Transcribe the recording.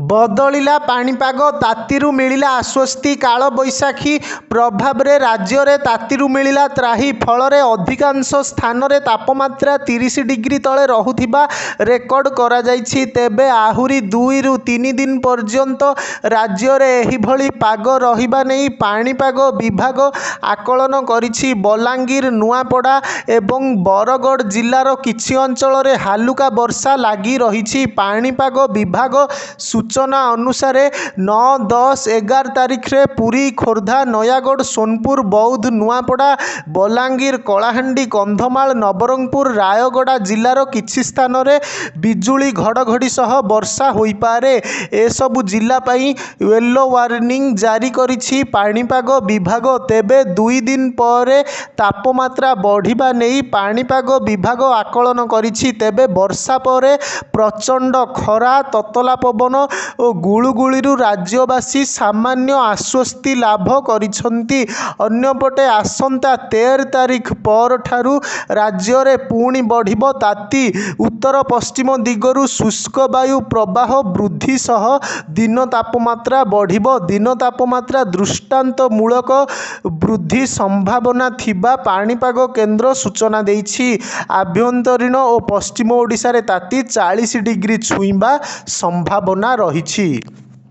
बदलिला पाणीपाग तातीरू मिलिला आश्वस्ति कालबैशाखी प्रभाव में राज्य में तातीरू मिलिला त्राही फल अधिकांश स्थान में तापमात्रा 30 डिग्री तले रहुथिबा रेकर्ड करा जायछि। तेबे आहुरी 2 ରୁ 3 दिन पर्यंत राज्य में एहिभଳି पाग रहिबा नेई पाणीपाग विभाग आकलन करिछि। बलांगीर नुआपड़ा एवं बरगढ़ जिलार किछि अंचल में हालुका वर्षा लागी रहिछि। पाणीपाग विभाग सूचना अनुसार 9, 10, 11 तारिख रे पुरी, खोर्धा, नयागढ़, सोनपुर, बौद्ध, नुआपड़ा, बलांगीर, कलाहांडी, कंधमाल, नवरंगपुर, रायगड़ा जिलार किछि स्थान रे बिजुली घड़घड़ी सह वर्षा होई पारे। ए सबु जिला पई येलो वार्निंग जारी करिछि पाणीपाग विभाग। तेबे 2 दिन पर तापमात्रा बढ़िबा नेई पाणीपाग विभाग आकलन करिछि। तेबे वर्षा पर प्रचंड खरा, ततला पवन और गुळुगुळीरू राज्यवासी सामान्य आश्वस्ति लाभ करिसंती। अन्यपटे आसंता 13 तारिख पर ठारू राज्य रे पुणी बढ़िबो ताती। उत्तर पश्चिम दिगरू शुष्क वायु प्रवाह वृद्धि सह दिन तापमात्रा बढ़िबो। दिन तापमात्रा दृष्टांतमूलक वृद्धि संभावना थिबा पाणीपाग केन्द्र सूचना देइछि। आभ्यंतरीण और पश्चिम ओडिशा रे ताती 40 डिग्री छुईबा संभावना रहिछि।